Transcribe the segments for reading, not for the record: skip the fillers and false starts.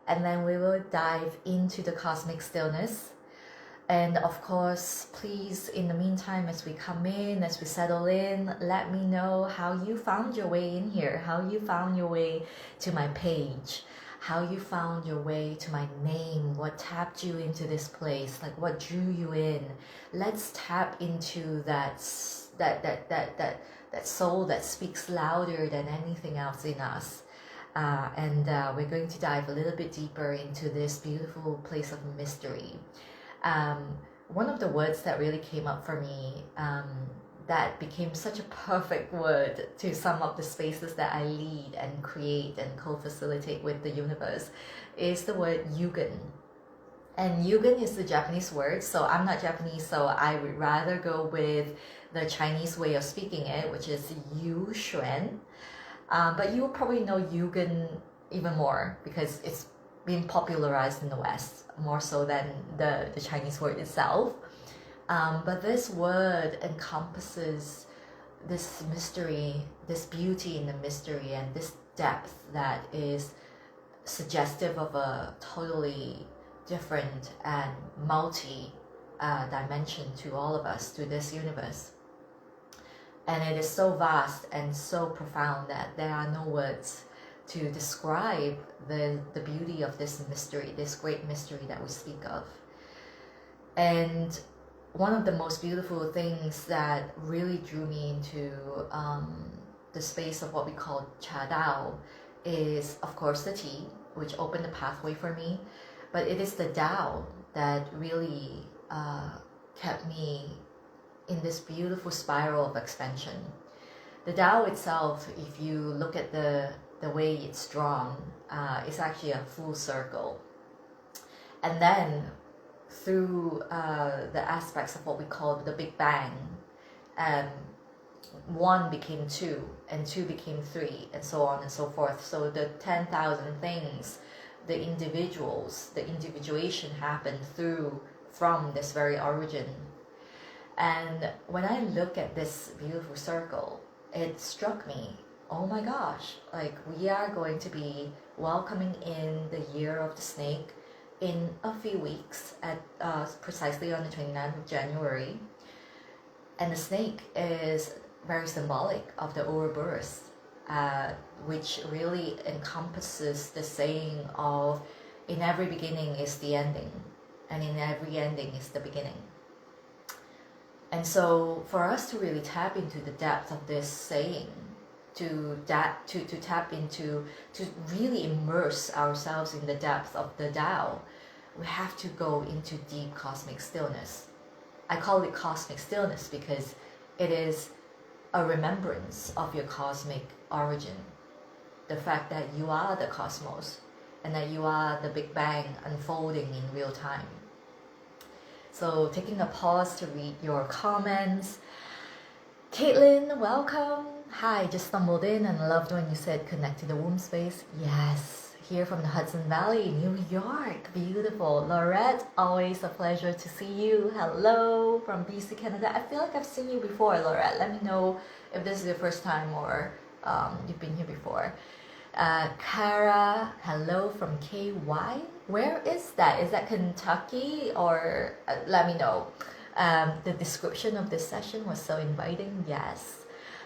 and then we will dive into the cosmic stillness. And of course, please, in the meantime, as we come in, as we settle in, let me know how you found your way in here, how you found your way to my page, how you found your way to my name, what tapped you into this place, like what drew you in. Let's tap into that soul that speaks louder than anything else in us. And we're going to dive a little bit deeper into this beautiful place of mystery. One of the words that really came up for me, that became such a perfect word to sum up the spaces that I lead and create and co-facilitate with the universe, is the word yugen. And yugen is the Japanese word, so I'm not Japanese, so I would rather go with the Chinese way of speaking it, which is yu xuan. But you'll probably know yugen even more because it's been popularized in the West more so than the Chinese word itself. But this word encompasses this mystery, this beauty in the mystery, and this depth that is suggestive of a totally different and multi dimension to all of us, to this universe. And it is so vast and so profound that there are no words to describe the beauty of this mystery, this great mystery that we speak of. And one of the most beautiful things that really drew me into the space of what we call Cha Dao is, of course, the tea, which opened the pathway for me. But it is the Dao that really kept me in this beautiful spiral of expansion. The Tao itself, if you look at the way it's drawn, it's actually a full circle. And then through the aspects of what we call the Big Bang, one became two, and two became three, and so on and so forth. So the 10,000 things, the individuals, the individuation happened from this very origin. And when I look at this beautiful circle, it struck me, oh my gosh, like we are going to be welcoming in the year of the snake in a few weeks, at precisely on the 29th of January. And the snake is very symbolic of the Ouroboros, which really encompasses the saying of, in every beginning is the ending, and in every ending is the beginning. And so for us to really tap into the depth of this saying, to tap into, to really immerse ourselves in the depth of the Tao, we have to go into deep cosmic stillness. I call it cosmic stillness because it is a remembrance of your cosmic origin. The fact that you are the cosmos and that you are the Big Bang unfolding in real time. So taking a pause to read your comments. Caitlin, welcome. Hi, just stumbled in and loved when you said connect to the womb space. Yes, here from the Hudson Valley, New York. Beautiful. Laurette, always a pleasure to see you. Hello from BC, Canada. I feel like I've seen you before, Laurette. Let me know if this is your first time or you've been here before. Kara, hello from KY. Where is that? Is that Kentucky? Or let me know. The description of this session was so inviting. Yes,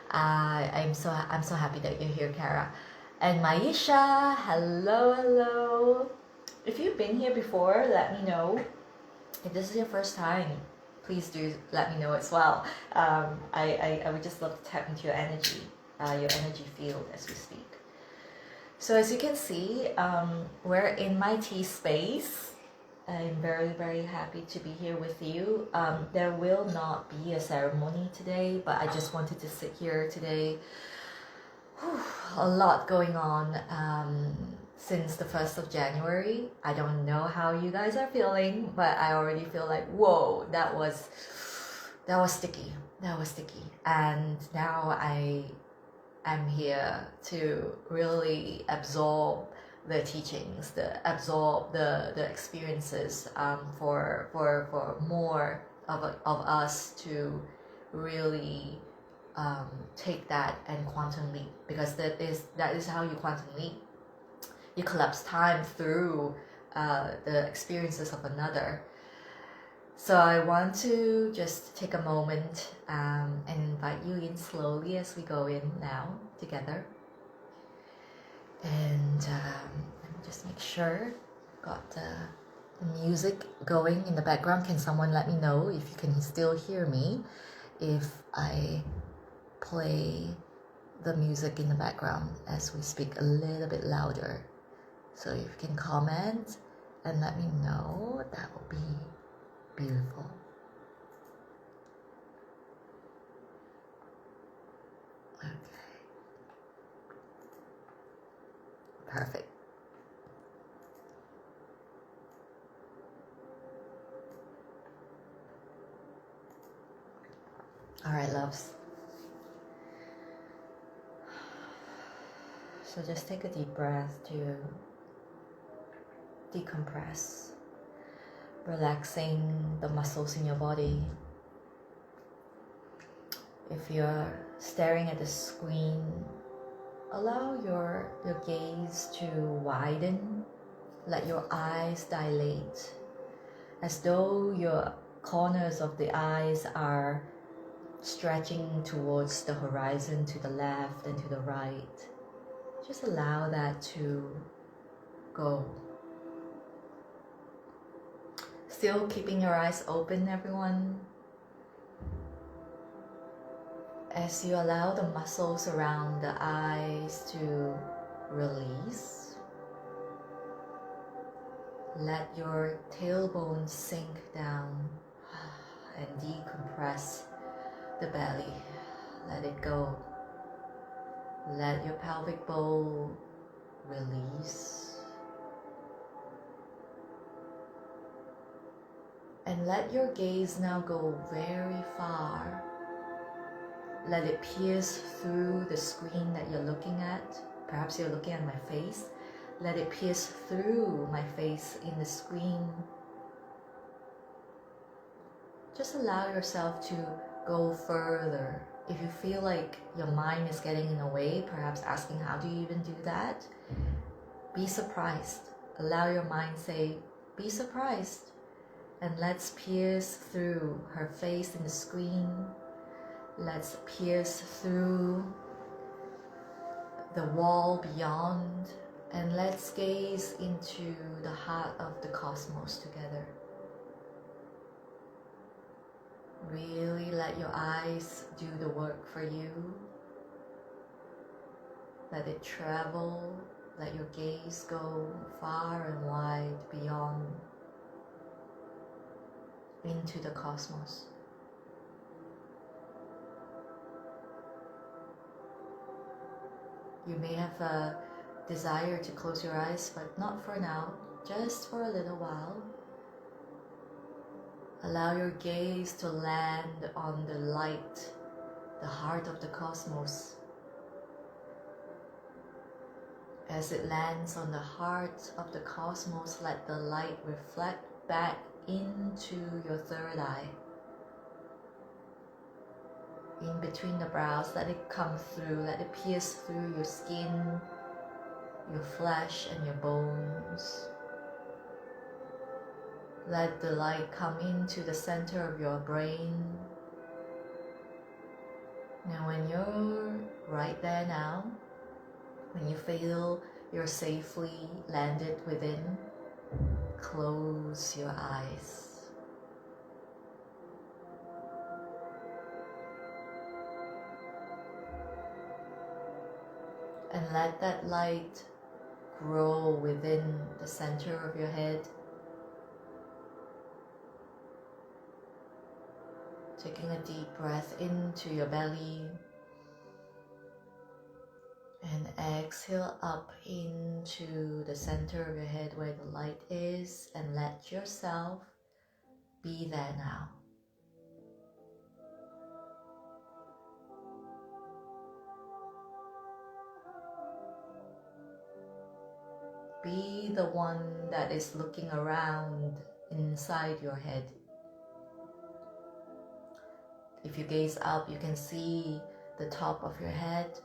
I'm so happy that you're here, Kara. And Maisha, hello. If you've been here before, let me know. If this is your first time, please do let me know as well. I would just love to tap into your energy field as we speak. So as you can see, we're in my tea space. I'm very, very happy to be here with you. There will not be a ceremony today, but I just wanted to sit here today. A lot going on since the 1st of January. I don't know how you guys are feeling, but I already feel like, whoa, that was sticky. And now I'm here to really absorb the teachings, absorb the experiences, for more of us to really take that and quantum leap, because that is how you quantum leap. You collapse time through the experiences of another. So I want to just take a moment and invite you in slowly as we go in now together. And let me just make sure I've got the music going in the background. Can someone let me know if you can still hear me if I play the music in the background as we speak a little bit louder? So if you can comment and let me know, that would be beautiful. Okay. Perfect. All right, loves. So just take a deep breath to decompress, relaxing the muscles in your body. If you're staring at the screen, allow your gaze to widen. Let your eyes dilate, as though your corners of the eyes are stretching towards the horizon, to the left and to the right. Just allow that to go. Still keeping your eyes open, everyone. As you allow the muscles around the eyes to release, let your tailbone sink down and decompress the belly. Let it go. Let your pelvic bowl release. And let your gaze now go very far. Let it pierce through the screen that you're looking at. Perhaps you're looking at my face. Let it pierce through my face in the screen. Just allow yourself to go further. If you feel like your mind is getting in the way, perhaps asking how do you even do that, be surprised. Allow your mind say, be surprised. And let's pierce through her face in the screen. Let's pierce through the wall beyond, and let's gaze into the heart of the cosmos together. Really let your eyes do the work for you. Let it travel. Let your gaze go far and wide beyond into the cosmos. You may have a desire to close your eyes, but not for now, just for a little while. Allow your gaze to land on the light, the heart of the cosmos. As it lands on the heart of the cosmos, let the light reflect back into your third eye. In between the brows, let it come through, let it pierce through your skin, your flesh and your bones. Let the light come into the center of your brain. Now when you're right there now, when you feel you're safely landed within, close your eyes. And let that light grow within the center of your head. Taking a deep breath into your belly and exhale up into the center of your head where the light is, and let yourself be there now. Be the one that is looking around inside your head. If you gaze up, you can see the top of your head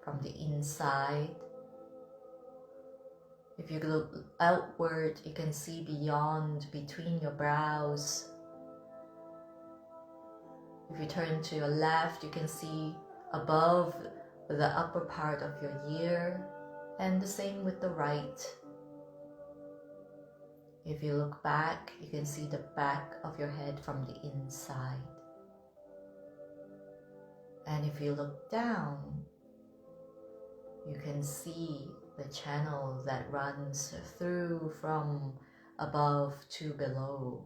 from the inside. If you look outward, you can see beyond, between your brows. If you turn to your left, you can see above the upper part of your ear, and the same with the right. If you look back, you can see the back of your head from the inside. And if you look down, you can see the channel that runs through from above to below.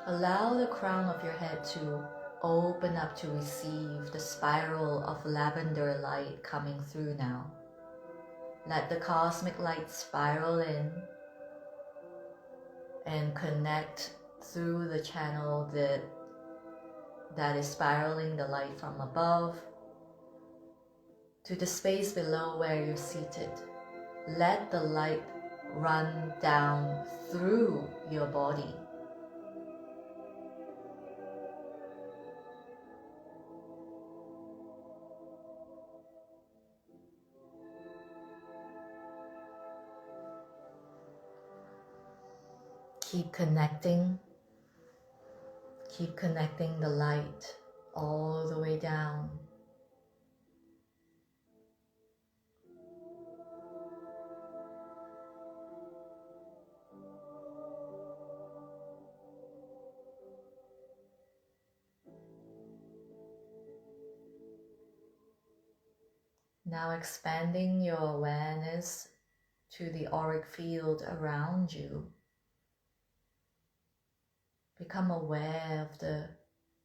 Allow the crown of your head to open up to receive the spiral of lavender light coming through now. Let the cosmic light spiral in and connect through the channel that is spiraling the light from above to the space below where you're seated. Let the light run down through your body. Keep connecting the light all the way down. Now expanding your awareness to the auric field around you. Become aware of the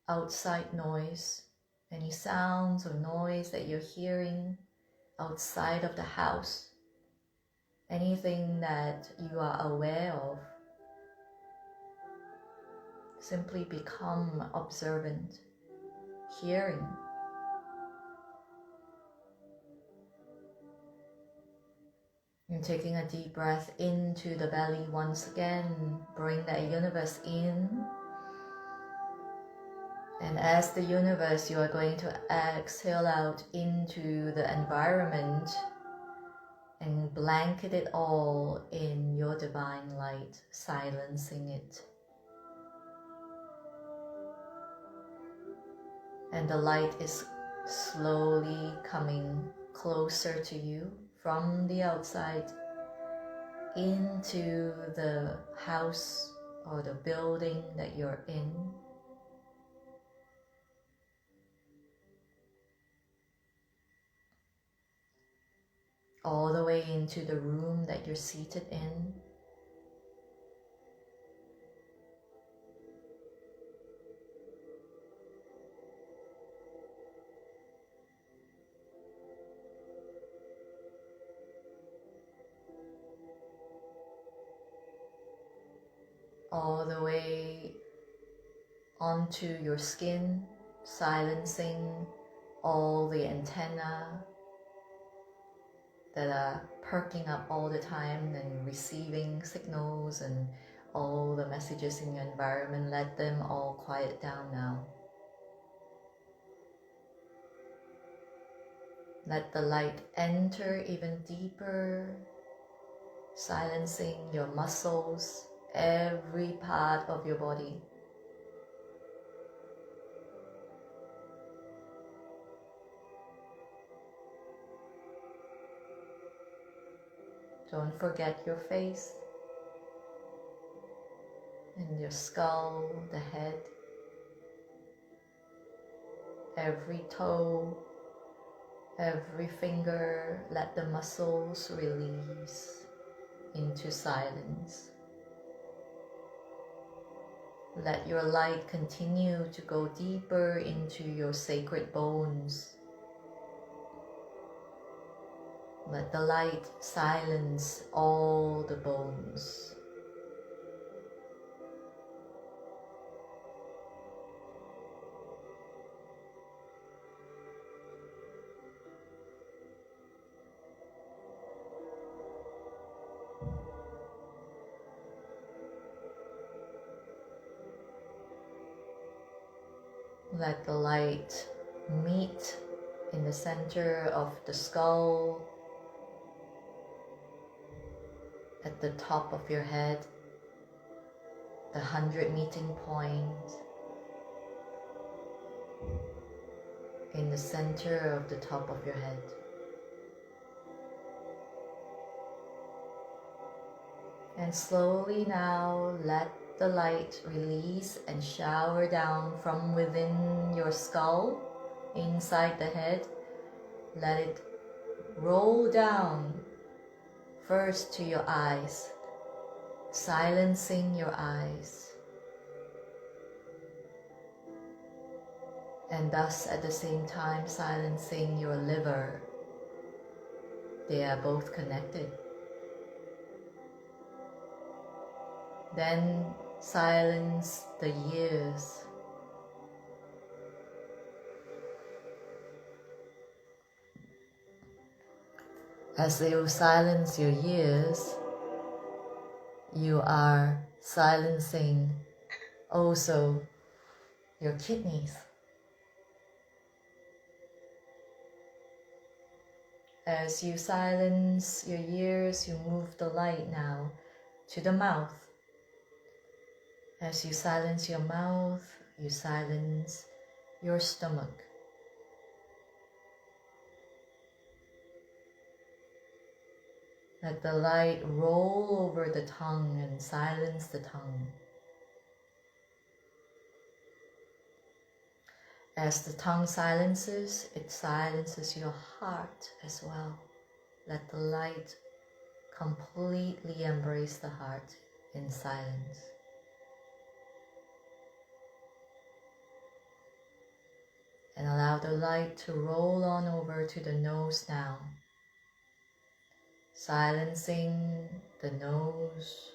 outside noise, any sounds or noise that you're hearing outside of the house, anything that you are aware of. Simply become observant, hearing. And taking a deep breath into the belly once again, bring that universe in. And as the universe, you are going to exhale out into the environment and blanket it all in your divine light, silencing it. And the light is slowly coming closer to you from the outside into the house or the building that you're in. All the way into the room that you're seated in. All the way onto your skin, silencing all the antennae that are perking up all the time and receiving signals and all the messages in your environment. Let them all quiet down now. Let the light enter even deeper, silencing your muscles, every part of your body. Don't forget your face and your skull, the head, every toe, every finger. Let the muscles release into silence. Let your light continue to go deeper into your sacred bones. Let the light silence all the bones. Let the light meet in the center of the skull, at the top of your head, the 100 meeting point, in the center of the top of your head. And slowly now let the light release and shower down from within your skull, inside the head. Let it roll down first to your eyes, silencing your eyes. And thus at the same time silencing your liver. They are both connected. Then silence the ears. As you silence your ears, you are silencing also your kidneys. As you silence your ears, you move the light now to the mouth. As you silence your mouth, you silence your stomach. Let the light roll over the tongue and silence the tongue. As the tongue silences, it silences your heart as well. Let the light completely embrace the heart in silence. And allow the light to roll on over to the nose now, silencing the nose,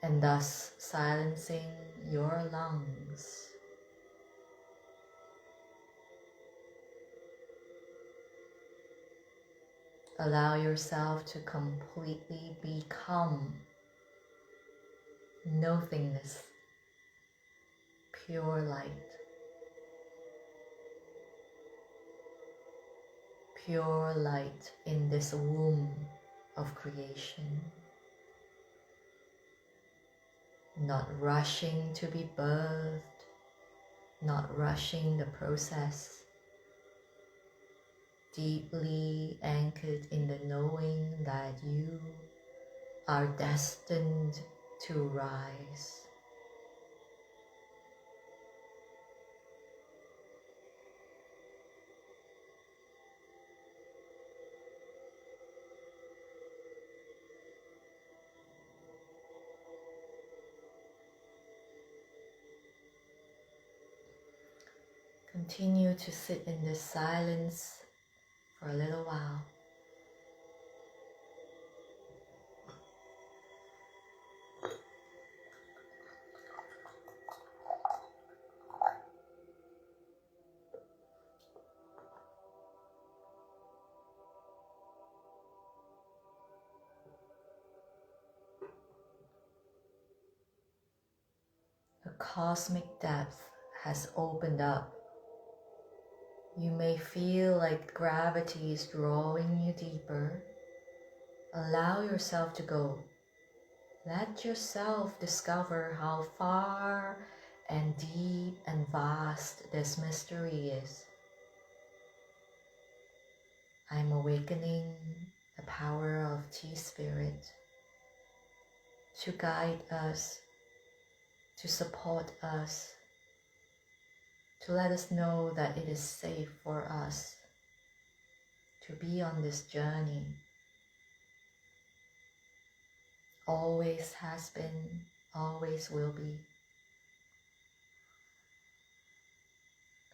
and thus silencing your lungs. Allow yourself to completely become nothingness, pure light. Pure light in this womb of creation. Not rushing to be birthed, not rushing the process. Deeply anchored in the knowing that you are destined to rise. Continue to sit in this silence for a little while. A cosmic depth has opened up. You may feel like gravity is drawing you deeper. Allow yourself to go. Let yourself discover how far and deep and vast this mystery is. I'm awakening the power of Tea Spirit to guide us, to support us, to let us know that it is safe for us to be on this journey. Always has been, always will be.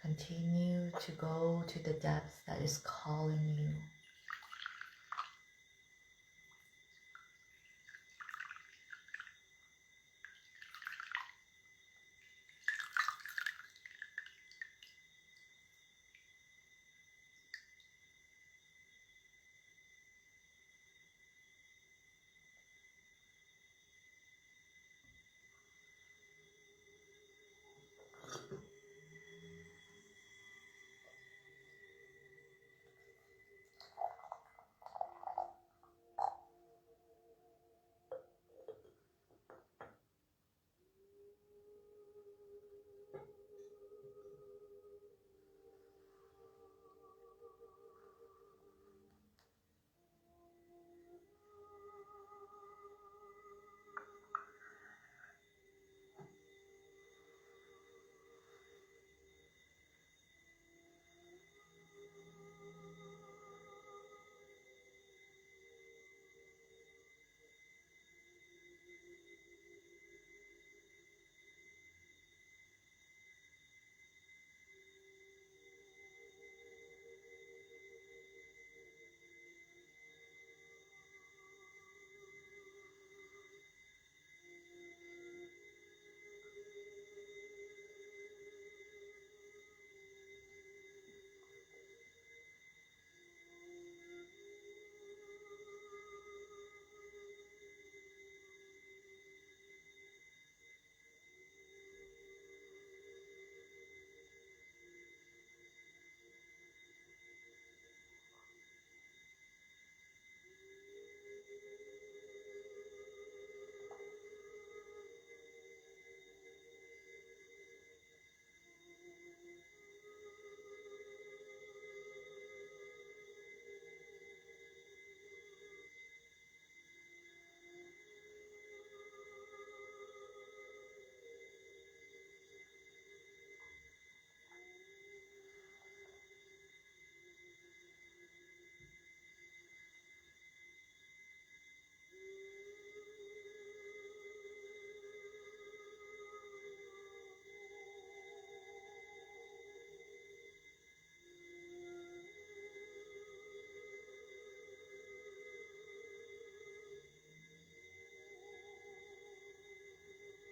Continue to go to the depth that is calling you.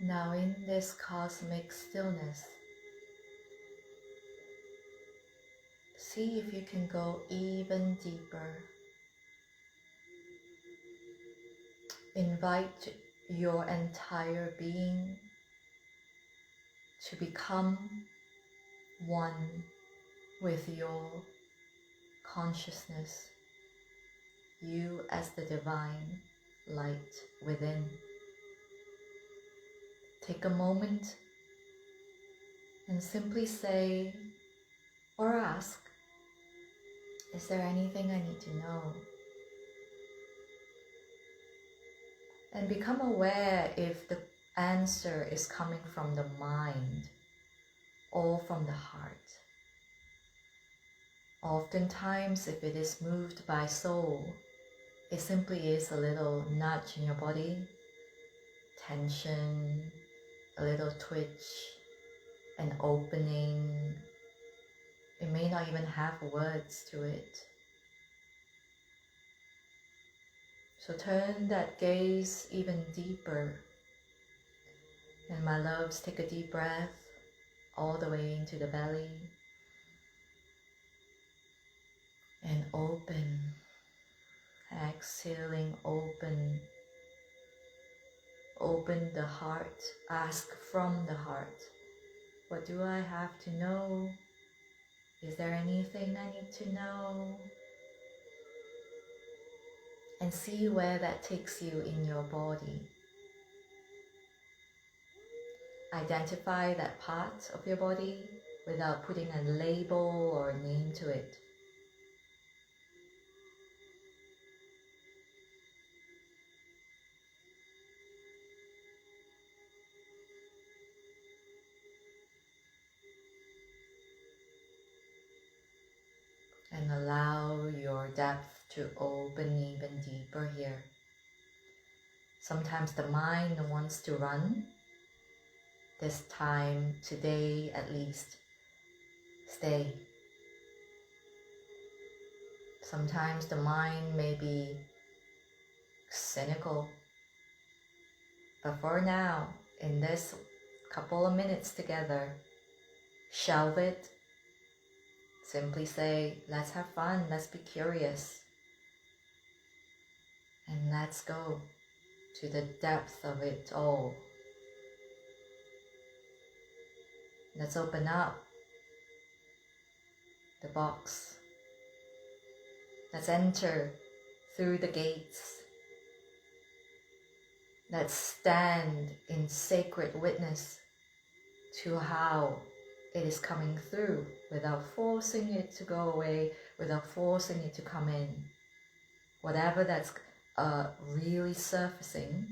Now in this cosmic stillness, see if you can go even deeper. Invite your entire being to become one with your consciousness, you as the divine light within. Take a moment and simply say or ask, is there anything I need to know? And become aware if the answer is coming from the mind or from the heart. Oftentimes, if it is moved by soul, it simply is a little nudge in your body, tension, a little twitch, an opening. It may not even have words to it. So turn that gaze even deeper. And my loves, take a deep breath all the way into the belly. And open. Exhaling, open. Open the heart. Ask from the heart. What do I have to know? Is there anything I need to know? And see where that takes you in your body. Identify that part of your body without putting a label or a name to it. And allow your depth to open even deeper here. Sometimes the mind wants to run. This time, today at least, stay. Sometimes the mind may be cynical. But for now, in this couple of minutes together, shelve it. Simply say, let's have fun, let's be curious. And let's go to the depth of it all. Let's open up the box. Let's enter through the gates. Let's stand in sacred witness to how it is coming through without forcing it to go away, without forcing it to come in. Whatever that's really surfacing,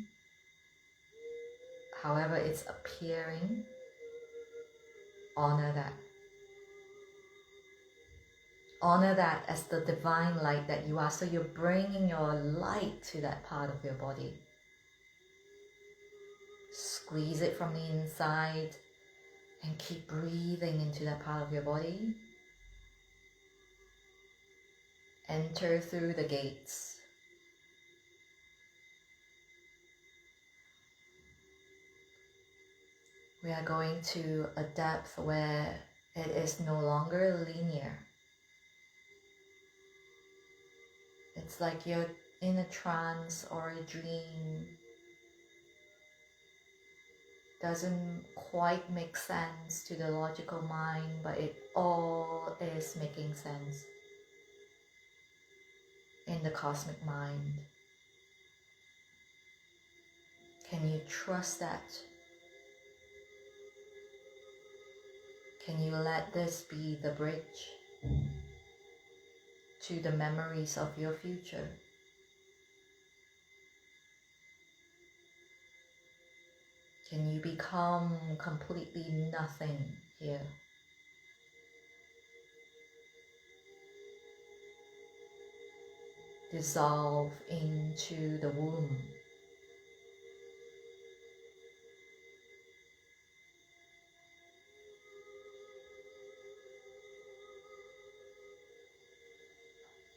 however it's appearing, honor that. Honor that as the divine light that you are. So you're bringing your light to that part of your body. Squeeze it from the inside and keep breathing into that part of your body. Enter through the gates. We are going to a depth where it is no longer linear. It's like you're in a trance or a dream. Doesn't quite make sense to the logical mind, but it all is making sense in the cosmic mind. Can you trust that? Can you let this be the bridge to the memories of your future? Can you become completely nothing here? Dissolve into the womb.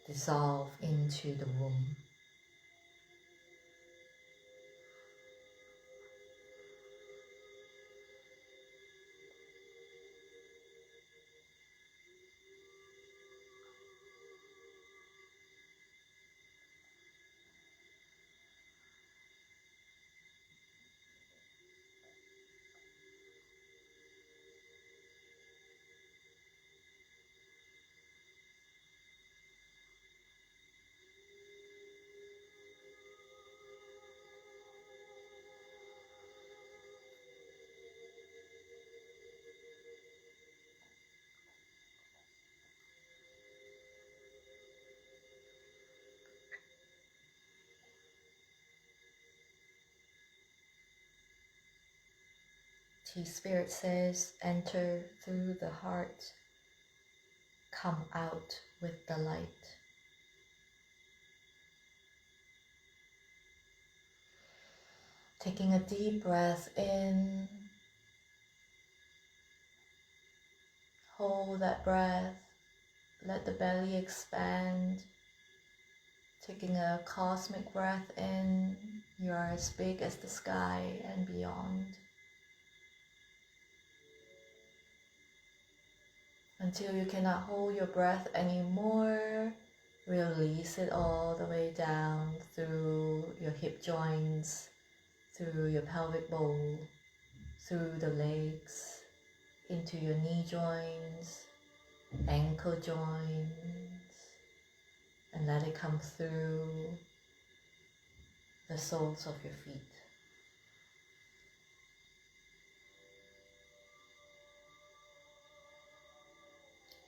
Dissolve into the womb. T-Spirit says, enter through the heart, come out with the light. Taking a deep breath in, hold that breath, let the belly expand. Taking a cosmic breath in, you are as big as the sky and beyond. Until you cannot hold your breath anymore, release it all the way down through your hip joints, through your pelvic bowl, through the legs, into your knee joints, ankle joints, and let it come through the soles of your feet.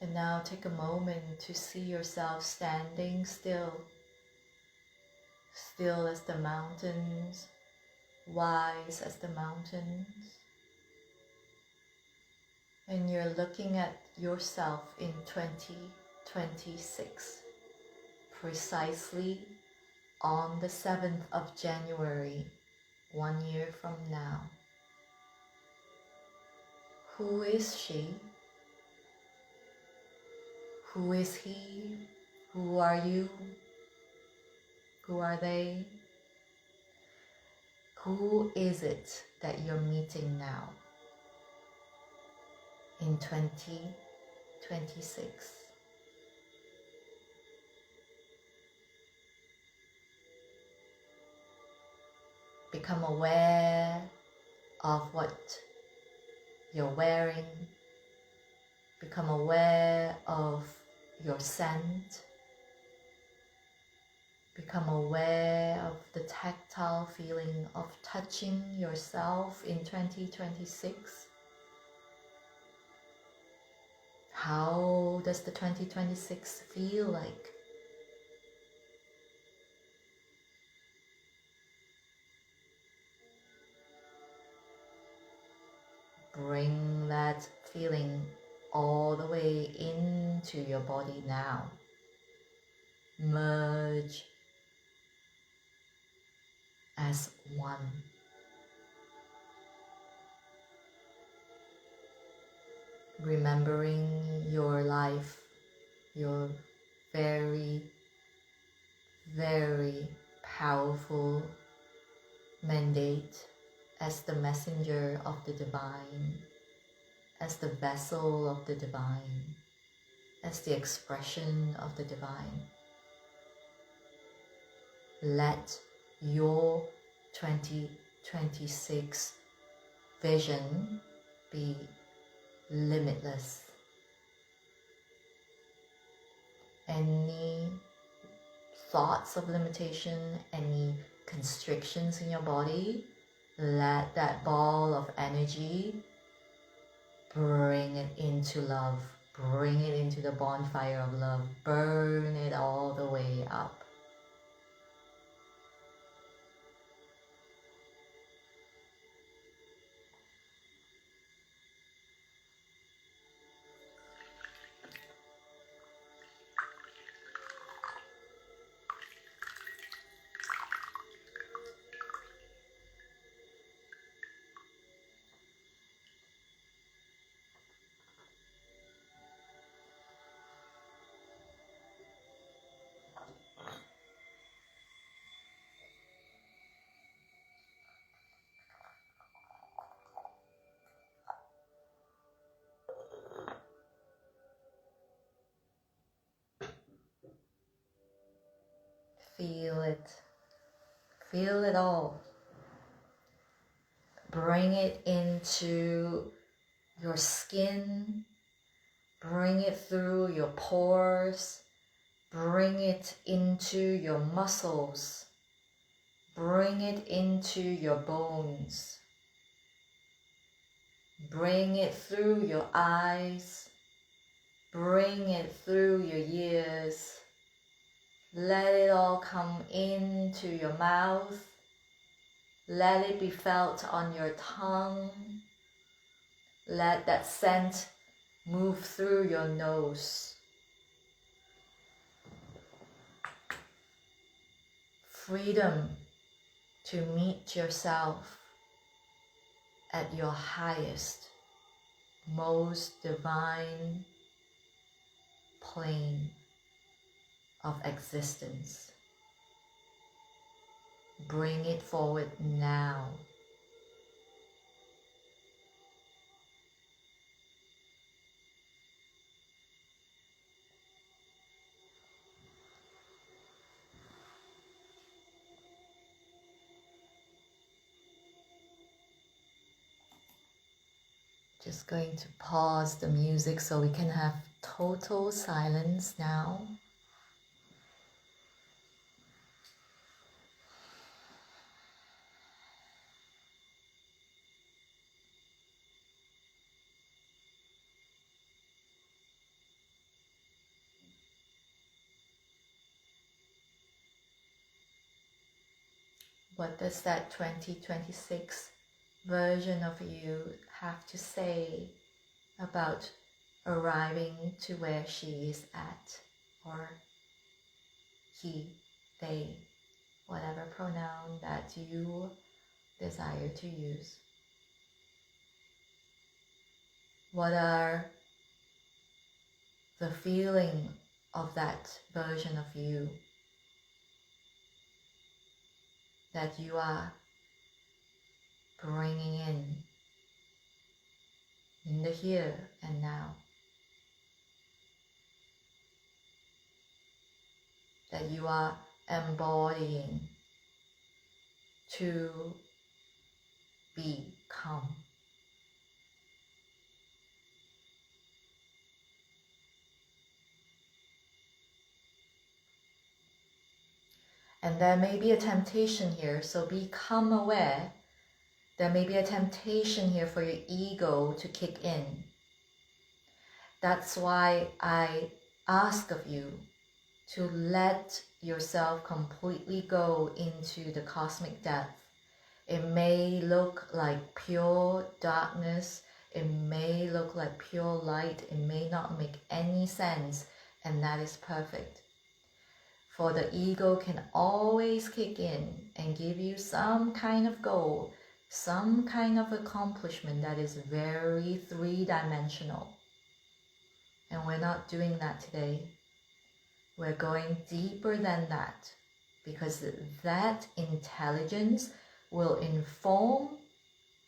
And now take a moment to see yourself standing still, still as the mountains, wise as the mountains. And you're looking at yourself in 2026, precisely on the 7th of January, 1 year from now. Who is she? Who is he? Who are you? Who are they? Who is it that you're meeting now in 2026? Become aware of what you're wearing. Become aware of your scent. Become aware of the tactile feeling of touching yourself in 2026. How does the 2026 feel like? Bring that feeling all the way into your body now. Merge as one. Remembering your life, your very, very powerful mandate as the messenger of the divine, as the vessel of the divine, as the expression of the divine. Let your 2026 vision be limitless. Any thoughts of limitation, any constrictions in your body, let that ball of energy bring it into love. Bring it into the bonfire of love. Burn it all the way up. Feel it. Feel it all. Bring it into your skin. Bring it through your pores. Bring it into your muscles. Bring it into your bones. Bring it through your eyes. Bring it through your ears. Let it all come into your mouth. Let it be felt on your tongue. Let that scent move through your nose. Freedom to meet yourself at your highest, most divine plane of existence. Bring it forward now. Just going to pause the music so we can have total silence now. What does that 2026 version of you have to say about arriving to where she is at, or he, they, whatever pronoun that you desire to use? What are the feeling of that version of you that you are bringing in the here and now, that you are embodying to become? And there may be a temptation here, so become aware. There may be a temptation here for your ego to kick in. That's why I ask of you to let yourself completely go into the cosmic depth. It may look like pure darkness, it may look like pure light, it may not make any sense, and that is perfect. For the ego can always kick in and give you some kind of goal, some kind of accomplishment that is very three-dimensional. And we're not doing that today. We're going deeper than that, because that intelligence will inform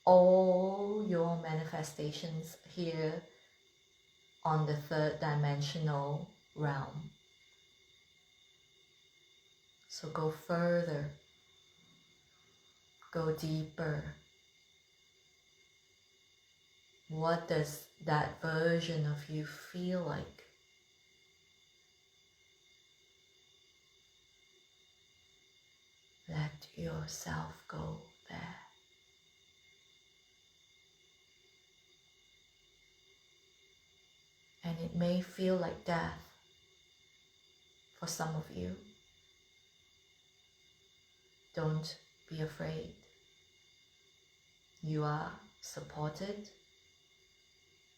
all your manifestations here on the third dimensional realm. So go further, go deeper. What does that version of you feel like? Let yourself go there. And it may feel like death for some of you. Don't be afraid. You are supported.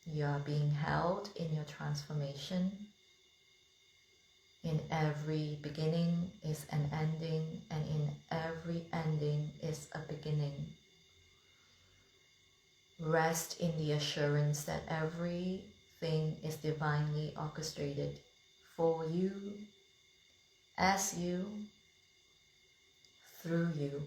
You are being held in your transformation. In every beginning is an ending, and in every ending is a beginning. Rest in the assurance that everything is divinely orchestrated for you, as you, through you.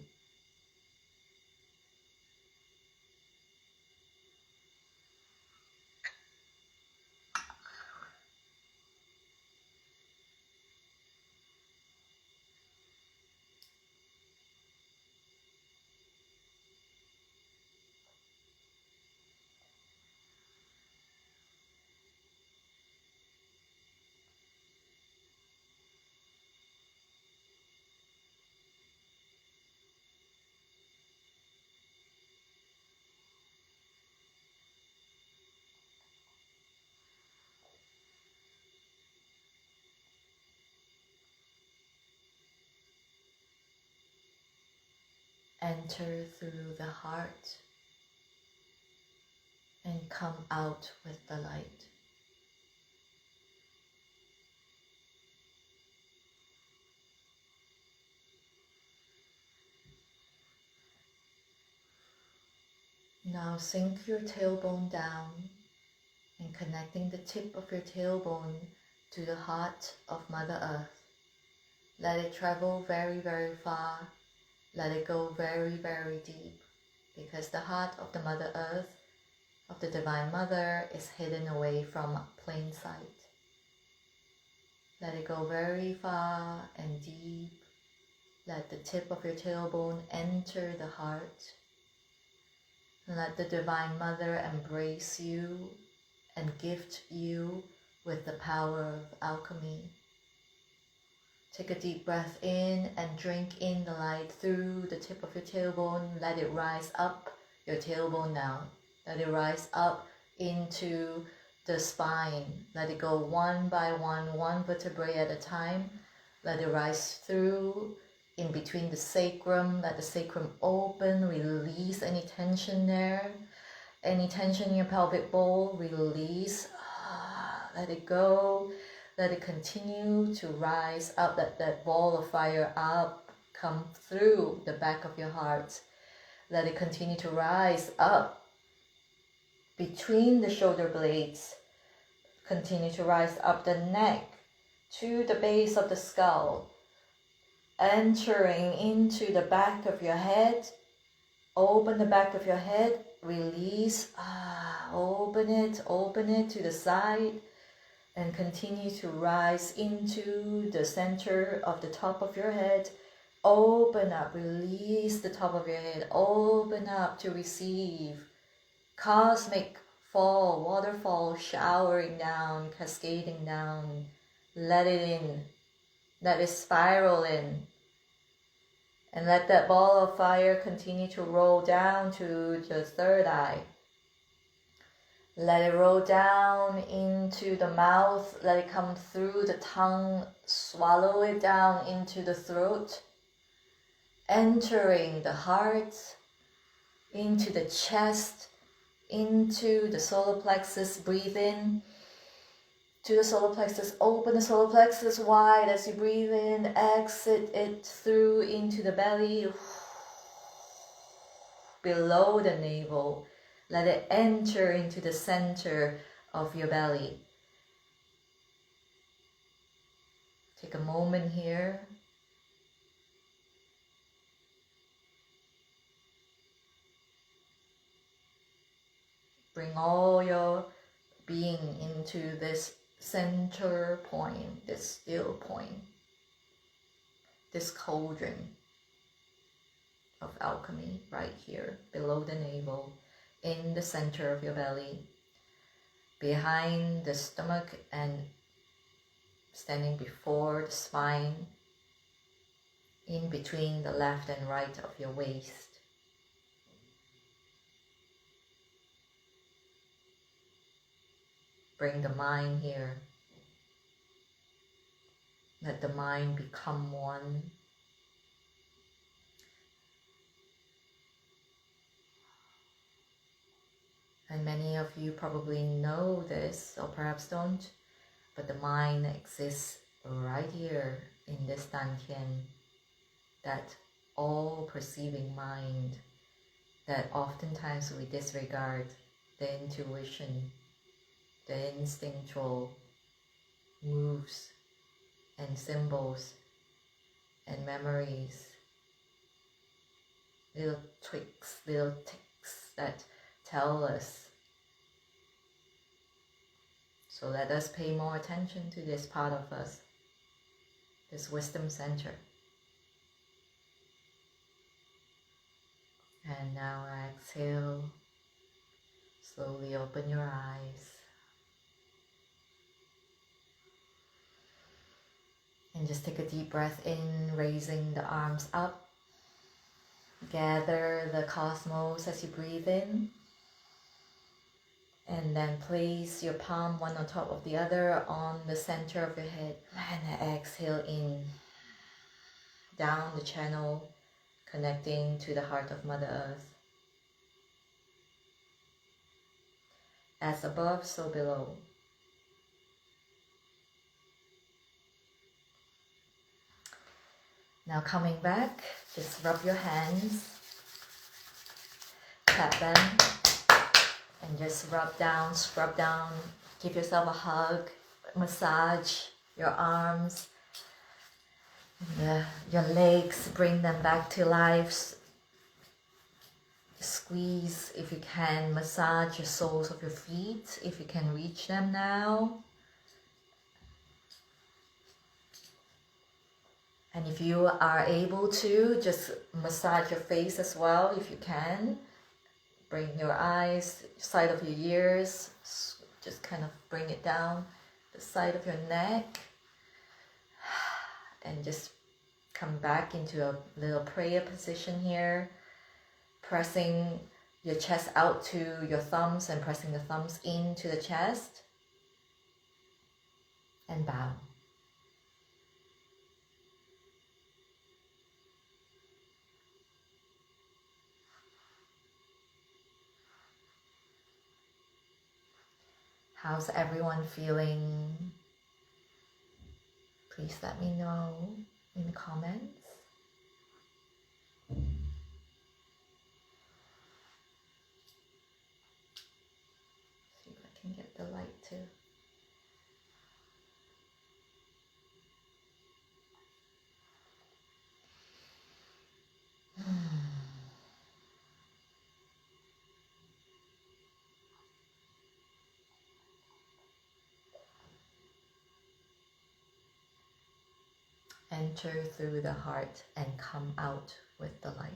Enter through the heart and come out with the light. Now sink your tailbone down and connecting the tip of your tailbone to the heart of Mother Earth. Let it travel very, very far. Let it go very, very deep, because the heart of the Mother Earth, of the Divine Mother, is hidden away from plain sight. Let it go very far and deep. Let the tip of your tailbone enter the heart. Let the Divine Mother embrace you and gift you with the power of alchemy. Take a deep breath in and drink in the light through the tip of your tailbone. Let it rise up your tailbone now. Let it rise up into the spine. Let it go one by one vertebrae at a time. Let it rise through in between the sacrum. Let the sacrum open. Release any tension there. Any tension in your pelvic bowl, release. Let it go. Let it continue to rise up. Let that ball of fire up come through the back of your heart. Let it continue to rise up between the shoulder blades. Continue to rise up the neck to the base of the skull, entering into the back of your head. Open the back of your head, release, open it to the side, and continue to rise into the center of the top of your head. Open up, release the top of your head, open up to receive. Cosmic fall, waterfall showering down, cascading down. Let it in, let it spiral in. And let that ball of fire continue to roll down to the third eye. Let it roll down into the mouth. Let it come through the tongue. Swallow it down into the throat. Entering the heart, into the chest, into the solar plexus. Breathe in to the solar plexus. Open the solar plexus wide as you breathe in. Exit it through into the belly, below the navel. Let it enter into the center of your belly. Take a moment here. Bring all your being into this center point, this still point, this cauldron of alchemy right here, below the navel, in the center of your belly, behind the stomach and standing before the spine, in between the left and right of your waist. Bring the mind here. Let the mind become one. And many of you probably know this, or perhaps don't, but the mind exists right here in this dantian, that all-perceiving mind that oftentimes we disregard, the intuition, the instinctual moves and symbols and memories, little tweaks, little ticks that tell us. So let us pay more attention to this part of us, this wisdom center. And now exhale, slowly open your eyes. And just take a deep breath in, raising the arms up. Gather the cosmos as you breathe in. And then place your palm one on top of the other on the center of your head. And exhale in, down the channel, connecting to the heart of Mother Earth. As above, so below. Now coming back, just rub your hands, tap them, and just rub down, scrub down, give yourself a hug, massage your arms, your legs, bring them back to life. Squeeze if you can, massage your soles of your feet if you can reach them now. And if you are able to, just massage your face as well if you can. Bring your eyes, side of your ears, just kind of bring it down the side of your neck. And just come back into a little prayer position here. Pressing your chest out to your thumbs and pressing the thumbs into the chest. And bow. How's everyone feeling? Please let me know in the comments. See if I can get the light too. Enter through the heart and come out with the light.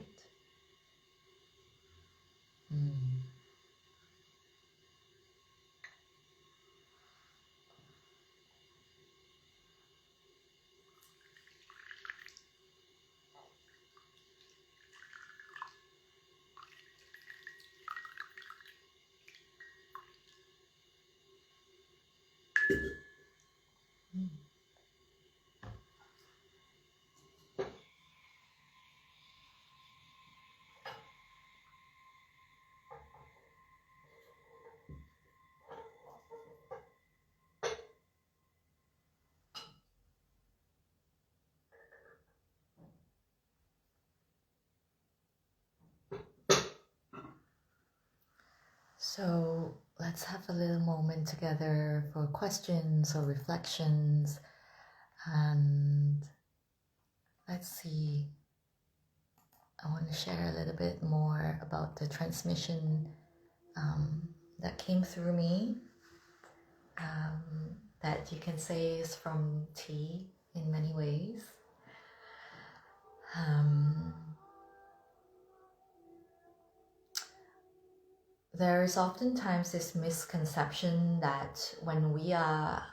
So let's have a little moment together for questions or reflections, and let's see. I want to share a little bit more about the transmission that came through me, that you can say is from tea in many ways. There is oftentimes this misconception that when we are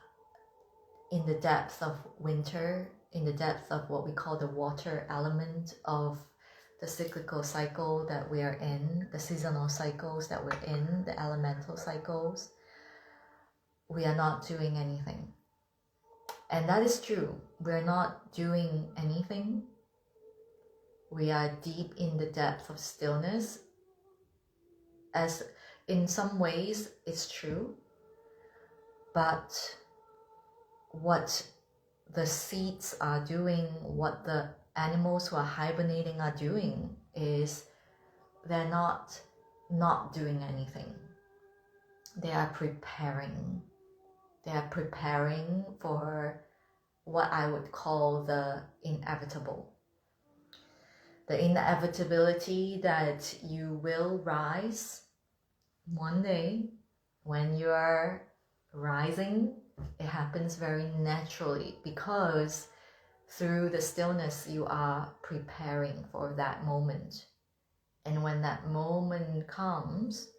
in the depth of winter, in the depth of what we call the water element of the cyclical cycle that we are in, the seasonal cycles that we're in, the elemental cycles, we are not doing anything. And that is true. We're not doing anything. We are deep in the depth of stillness. As in some ways it's true, but what the seeds are doing, what the animals who are hibernating are doing, is they're not doing anything. They are preparing. They are preparing for what I would call the inevitable. The inevitability that you will rise one day. When you are rising, it happens very naturally because through the stillness you are preparing for that moment. And when that moment comes,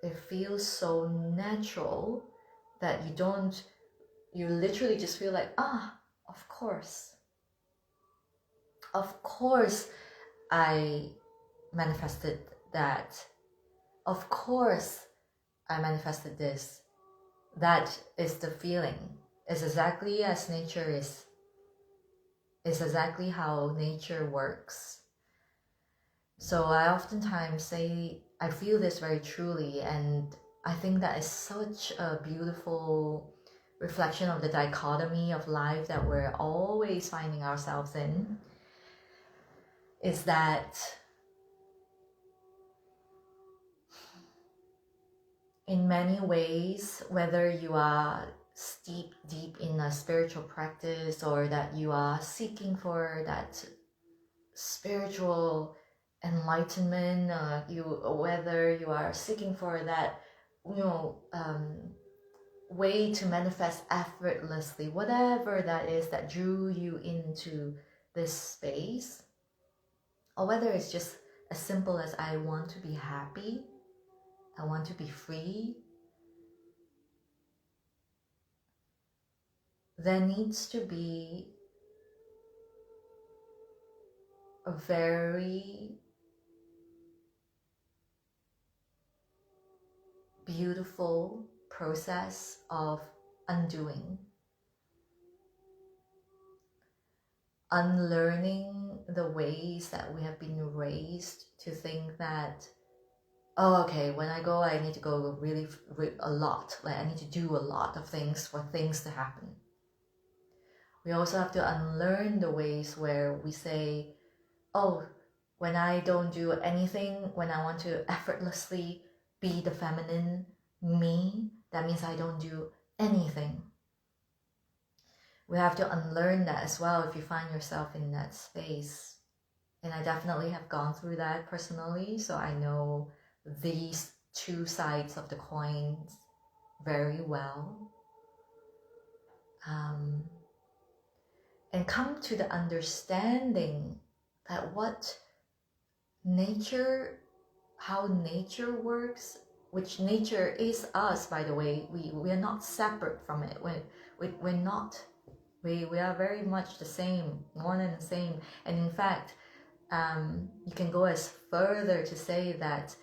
it feels so natural that you literally just feel like, of course I manifested that. Of course I manifested this. That is the feeling. It's exactly as nature is. It's exactly how nature works. So I oftentimes say, I feel this very truly, and I think that is such a beautiful reflection of the dichotomy of life that we're always finding ourselves in, is that in many ways, whether you are steep deep in a spiritual practice or that you are seeking for that spiritual enlightenment, whether you are seeking for that, way to manifest effortlessly, whatever that is that drew you into this space, or whether it's just as simple as I want to be happy, I want to be free, there needs to be a very beautiful process of undoing, unlearning the ways that we have been raised to think that, oh, okay, when I go, I need to go really a lot. Like I need to do a lot of things for things to happen. We also have to unlearn the ways where we say, oh, when I don't do anything, when I want to effortlessly be the feminine me, that means I don't do anything. We have to unlearn that as well if you find yourself in that space. And I definitely have gone through that personally, so I know these two sides of the coins very well. And come to the understanding that how nature works, which nature is us, by the way. We are not separate from it. We're not. We are very much the same, one and the same. And in fact, you can go as further to say that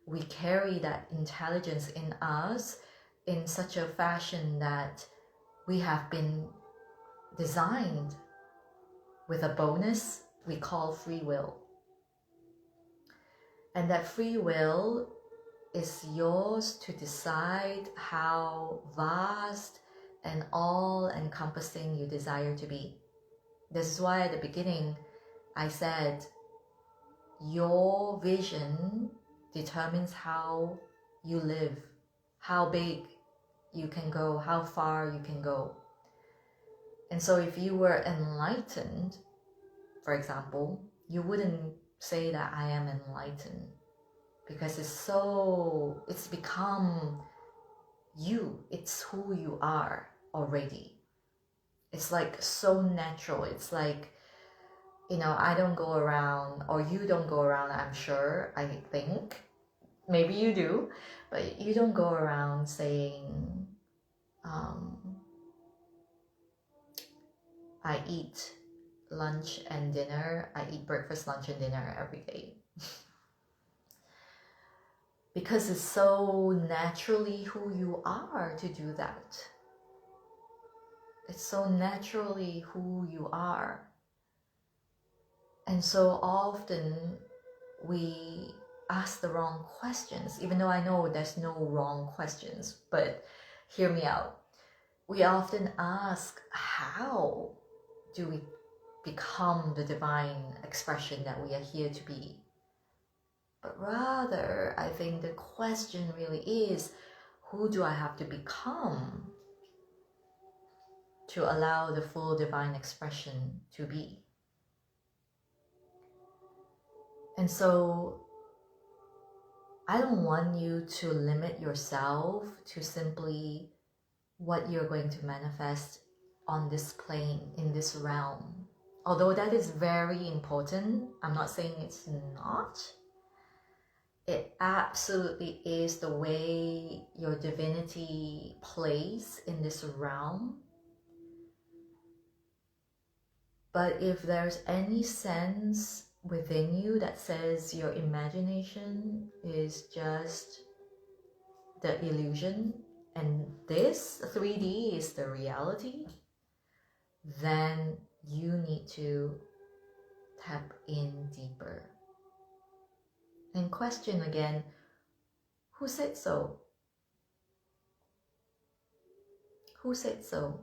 we carry that intelligence in us in such a fashion that we have been designed with a bonus we call free will. And that free will is yours to decide how vast and all-encompassing you desire to be. This is why at the beginning I said your vision determines how you live, how big you can go, how far you can go. And so if you were enlightened, for example, you wouldn't say that I am enlightened, because it's become you. It's who you are already. It's like so natural. It's like, I don't go around, or you don't go around, I'm sure, I think, maybe you do, but you don't go around saying, I eat lunch and dinner, I eat breakfast, lunch, and dinner every day. Because it's so naturally who you are to do that. It's so naturally who you are. And so often we ask the wrong questions, even though I know there's no wrong questions, but hear me out. We often ask, how do we become the divine expression that we are here to be? But rather, I think the question really is, who do I have to become to allow the full divine expression to be? And so I don't want you to limit yourself to simply what you're going to manifest on this plane, in this realm. Although that is very important, I'm not saying it's not. It absolutely is the way your divinity plays in this realm. But if there's any sense within you that says your imagination is just the illusion and this 3D is the reality, then you need to tap in deeper and question again, who said so? Who said so?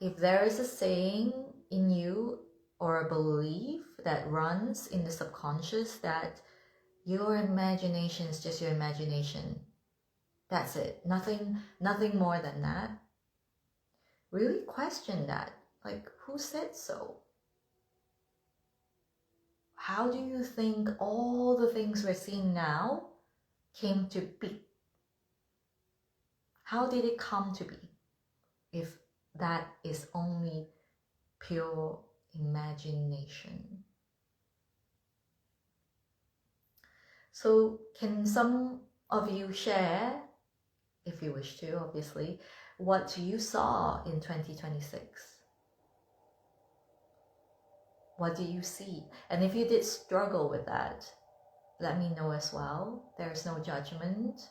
If there is a saying in you or a belief that runs in the subconscious that your imagination is just your imagination, that's it, nothing more than that, really question that. Like, who said so? How do you think all the things we're seeing now came to be? How did it come to be if that is only pure imagination? So can some of you share, if you wish to, obviously, what you saw in 2026? What do you see? And if you did struggle with that, let me know as well. There's no judgment.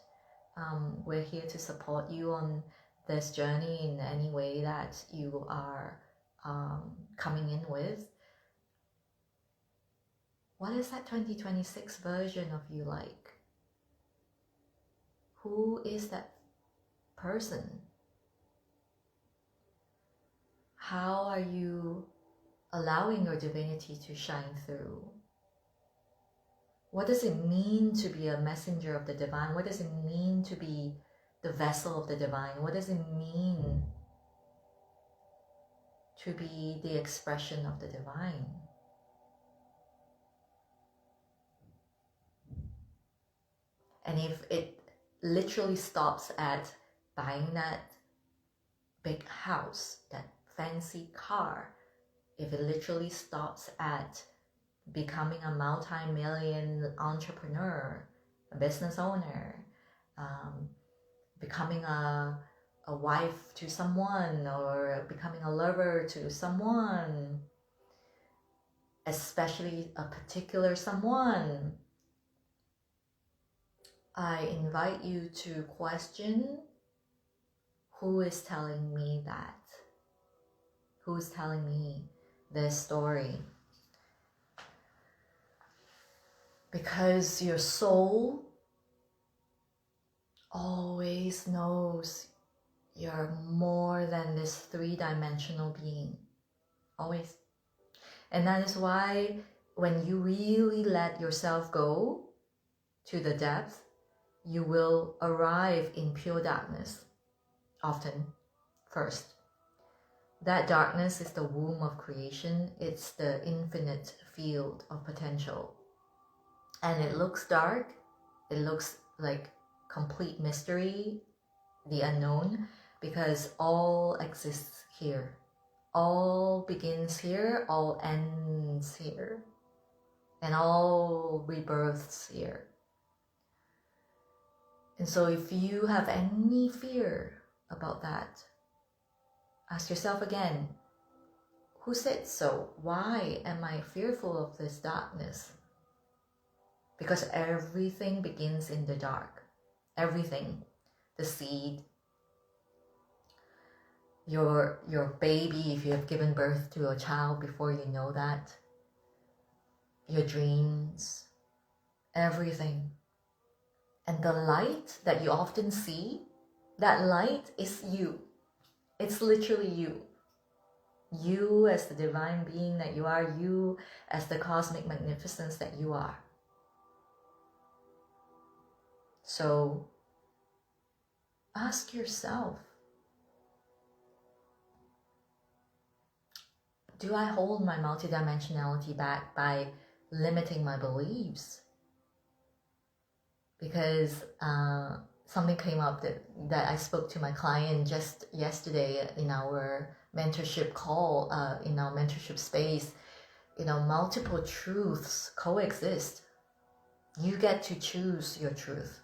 We're here to support you on this journey in any way that you are coming in with. What is that 2026 version of you like? Who is that person? How are you allowing your divinity to shine through? What does it mean to be a messenger of the divine? What does it mean to be the vessel of the divine? What does it mean to be the expression of the divine? And if it literally stops at buying that big house, that fancy car, if it literally stops at becoming a multi-million entrepreneur, a business owner, becoming a wife to someone, or becoming a lover to someone, especially a particular someone, I invite you to question, who is telling me that? Who's telling me this story? Because your soul always knows you're more than this three-dimensional being. Always. And that is why when you really let yourself go to the depth, you will arrive in pure darkness, often, first. That darkness is the womb of creation. It's the infinite field of potential. And it looks dark. It looks like complete mystery, the unknown, because all exists here. All begins here, all ends here, and all rebirths here. And so if you have any fear about that, ask yourself again, who said so? Why am I fearful of this darkness? Because everything begins in the dark. Everything. The seed, your baby, if you have given birth to a child before you know that, your dreams, everything. And the light that you often see, that light is you. It's literally you. You as the divine being that you are, you as the cosmic magnificence that you are. So ask yourself, do I hold my multidimensionality back by limiting my beliefs? Because something came up that I spoke to my client just yesterday in our mentorship call, in our mentorship space. Multiple truths coexist. You get to choose your truth.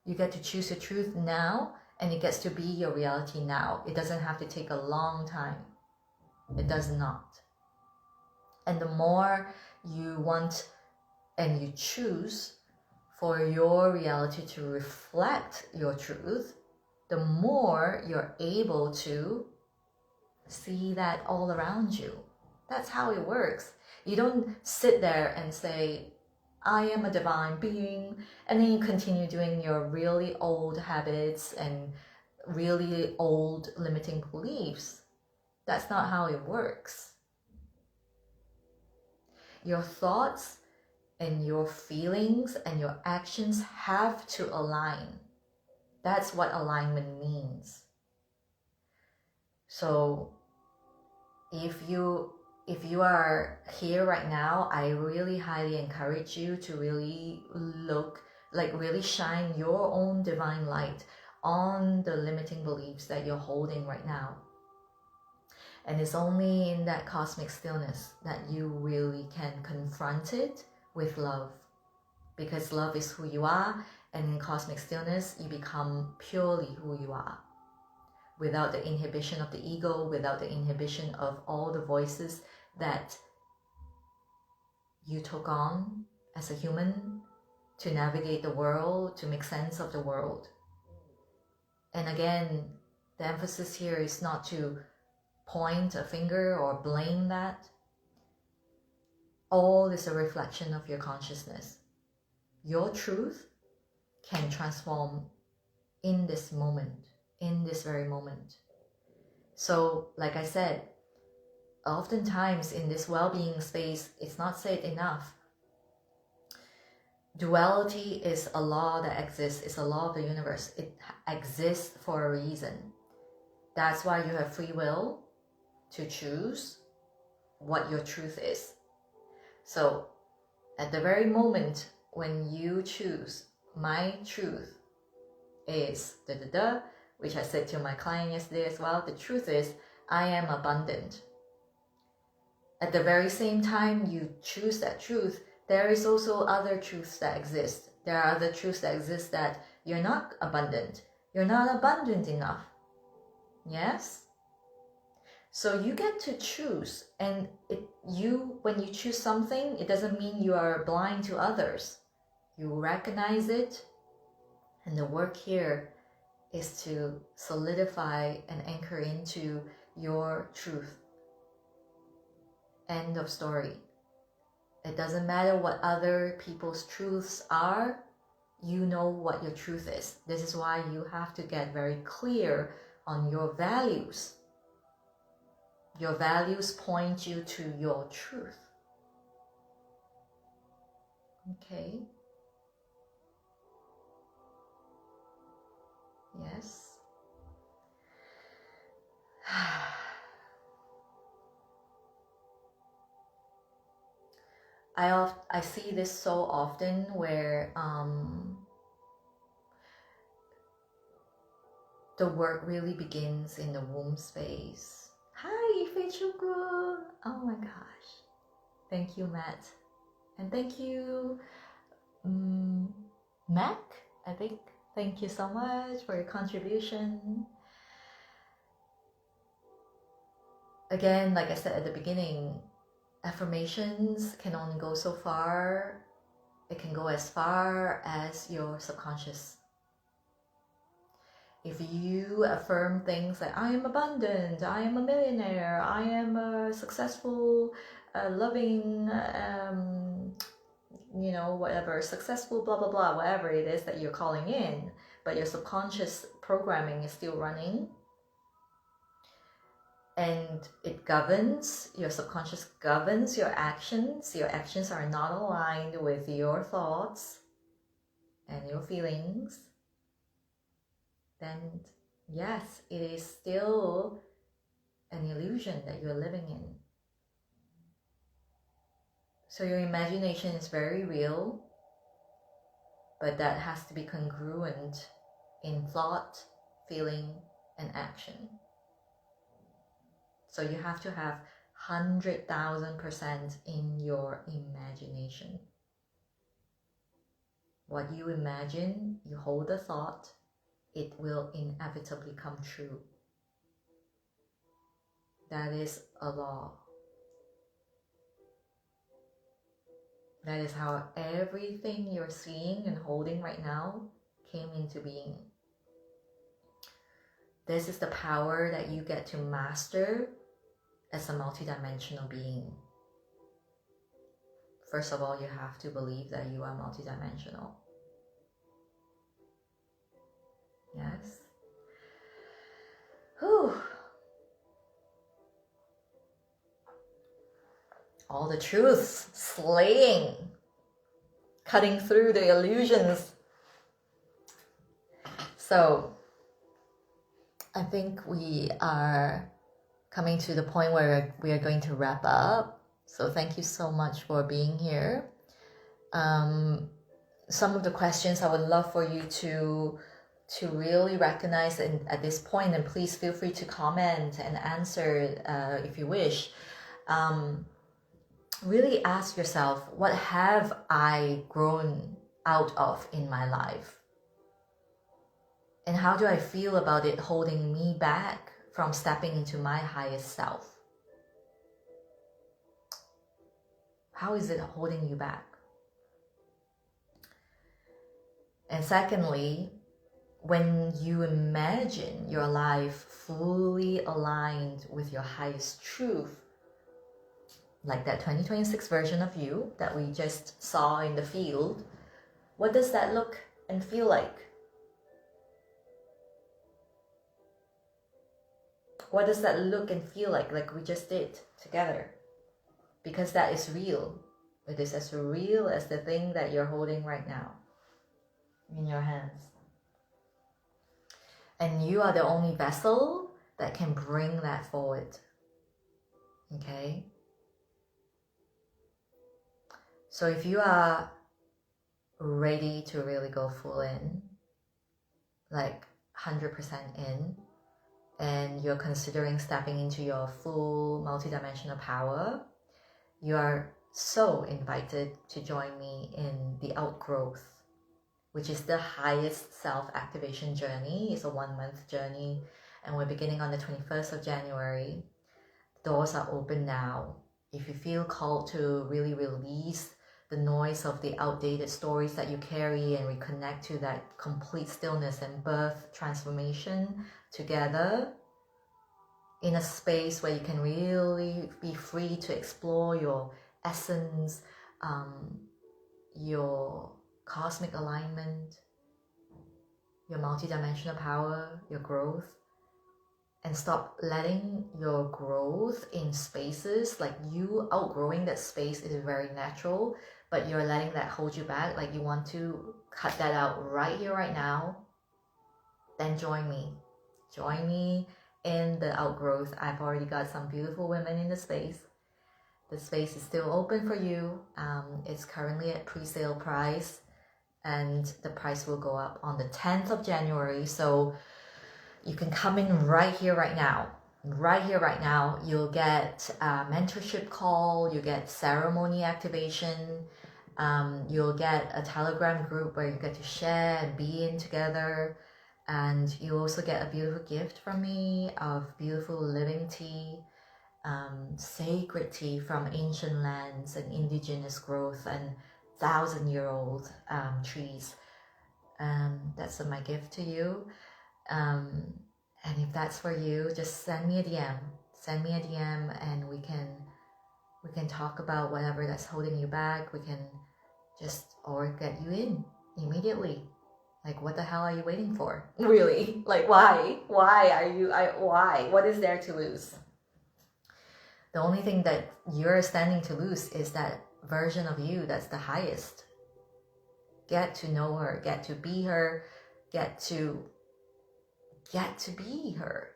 You get to choose your truth now, and it gets to be your reality now. It doesn't have to take a long time. It does not. And the more you want and you choose for your reality to reflect your truth, the more you're able to see that all around you. That's how it works. You don't sit there and say, I am a divine being, and then you continue doing your really old habits and really old limiting beliefs. That's not how it works. Your thoughts and your feelings and your actions have to align. That's what alignment means. So if you are here right now, I really highly encourage you to really really shine your own divine light on the limiting beliefs that you're holding right now. And it's only in that cosmic stillness that you really can confront it with love. Because love is who you are, and in cosmic stillness, you become purely who you are. Without the inhibition of the ego, without the inhibition of all the voices that you took on as a human to navigate the world, to make sense of the world. And again, the emphasis here is not to point a finger or blame that. All is a reflection of your consciousness. Your truth can transform in this moment, in this very moment. So, like I said, oftentimes in this well-being space, it's not said enough. Duality is a law that exists. It's a law of the universe. It exists for a reason. That's why you have free will to choose what your truth is. So at the very moment when you choose, my truth is which I said to my client yesterday as well, the truth is I am abundant. At the very same time you choose that truth, there is also other truths that exist. There are other truths that exist that you're not abundant. You're not abundant enough. Yes? So you get to choose, and when you choose something, it doesn't mean you are blind to others. You recognize it, and the work here is to solidify and anchor into your truth. End of story. It doesn't matter what other people's truths are, you know what your truth is. This is why you have to get very clear on your values. Your values point you to your truth. Okay. Yes. I see this so often where the work really begins in the womb space. Hi, Ifechuku! Oh my gosh. Thank you, Matt. And thank you, Mac, I think. Thank you so much for your contribution. Again, like I said at the beginning, affirmations can only go so far. It can go as far as your subconscious. If you affirm things like, I am abundant, I am a millionaire, I am a successful, loving, whatever, successful, blah, blah, blah, whatever it is that you're calling in, but your subconscious programming is still running, and it governs, your subconscious governs your actions are not aligned with your thoughts and your feelings, then yes, it is still an illusion that you're living in. So your imagination is very real, but that has to be congruent in thought, feeling, and action. So you have to have 100,000% in your imagination. What you imagine, you hold a thought, it will inevitably come true. That is a law. That is how everything you're seeing and holding right now came into being. This is the power that you get to master as a multidimensional being. First of all, you have to believe that you are multidimensional. Yes. Whew. All the truths, slaying, cutting through the illusions. So I think we are coming to the point where we are going to wrap up. So thank you so much for being here. Some of the questions I would love for you to really recognize at this point, and please feel free to comment and answer if you wish. Really ask yourself, what have I grown out of in my life? And how do I feel about it holding me back from stepping into my highest self? How is it holding you back? And secondly, when you imagine your life fully aligned with your highest truth, like that 2026 version of you that we just saw in the field, what does that look and feel like? What does that look and feel like we just did together? Because that is real. It is as real as the thing that you're holding right now in your hands. And you are the only vessel that can bring that forward. Okay? So if you are ready to really go full in, like 100% in, and you're considering stepping into your full multidimensional power, you are so invited to join me in the outgrowth, which is the highest self-activation journey. It's a 1-month journey, and we're beginning on the 21st of January. Doors are open now. If you feel called to really release the noise of the outdated stories that you carry and reconnect to that complete stillness and birth transformation together in a space where you can really be free to explore your essence, your cosmic alignment, your multidimensional power, your growth, and stop letting your growth in spaces, like you outgrowing that space is very natural, but you're letting that hold you back, like you want to cut that out right here, right now, then join me. Join me in the outgrowth. I've already got some beautiful women in the space. The space is still open for you. It's currently at pre-sale price, and the price will go up on the 10th of January. So you can come in right here, right now. Right here, right now. You'll get a mentorship call. You get ceremony activation. You'll get a Telegram group where you get to share and be in together. And you also get a beautiful gift from me of beautiful living tea, sacred tea from ancient lands and indigenous growth and 1,000-year-old trees. That's my gift to you. And if that's for you, just send me a DM. Send me a DM, and we can talk about whatever that's holding you back. We can just, or get you in immediately. Like, what the hell are you waiting for? Really? Like, why? Why? What is there to lose? The only thing that you're standing to lose is that version of you that's the highest. Get to know her, get to be her, get to be her.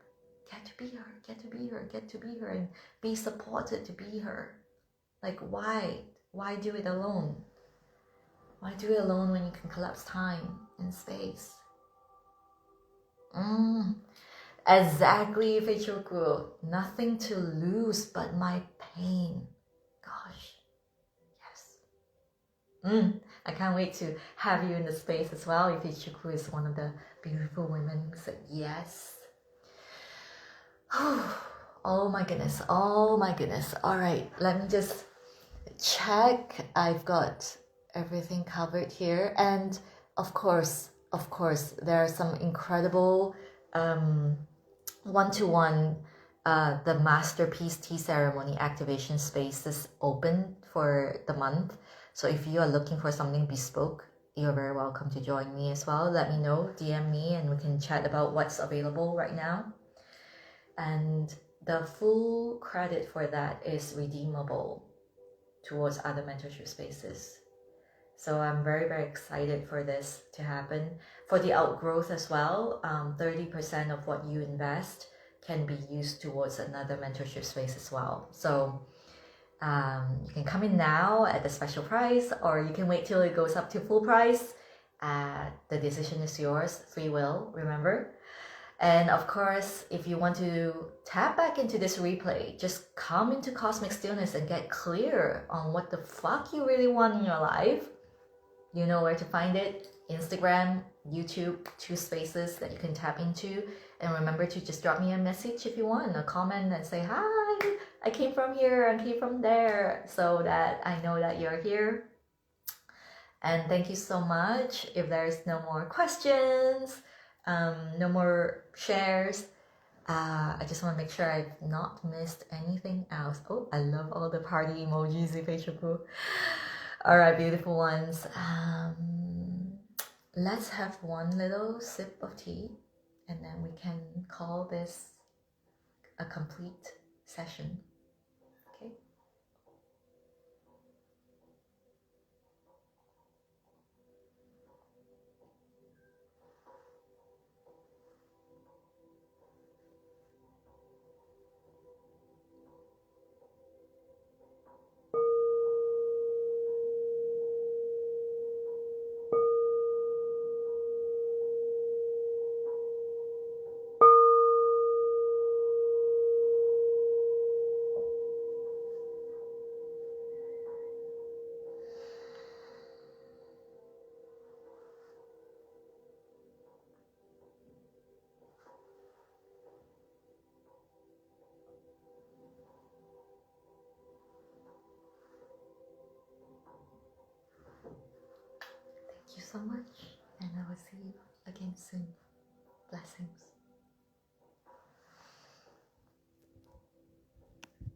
Get to be her, get to be her, and be supported to be her. Like, why? Why do it alone? Why do it alone when you can collapse time and space? Exactly, Feichoku. Nothing to lose but my pain. Gosh, yes. I can't wait to have you in the space as well. Feichoku is one of the beautiful women who said yes. Oh my goodness. All right, let me just check. I've got everything covered here, and of course there are some incredible one-to-one the masterpiece tea ceremony activation spaces open for the month. So if you are looking for something bespoke, you're very welcome to join me as well. Let me know, DM me, and we can chat about what's available right now. and the full credit for that is redeemable towards other mentorship spaces. So I'm very, very excited for this to happen. For the outgrowth as well, 30% of what you invest can be used towards another mentorship space as well. So you can come in now at the special price, or you can wait till it goes up to full price. The decision is yours, free will, remember? And of course, if you want to tap back into this replay, just come into Cosmic Stillness and get clear on what the fuck you really want in your life. You know where to find it. Instagram, YouTube, 2 spaces that you can tap into. And remember to just drop me a message if you want, a comment, and say, hi, I came from here, I came from there, so that I know that you're here. And thank you so much. If there's no more questions, no more shares, I just want to make sure I've not missed anything else. Oh, I love all the party emojis, Ifeishaku. All right, beautiful ones. Let's have one little sip of tea, and then we can call this a complete session.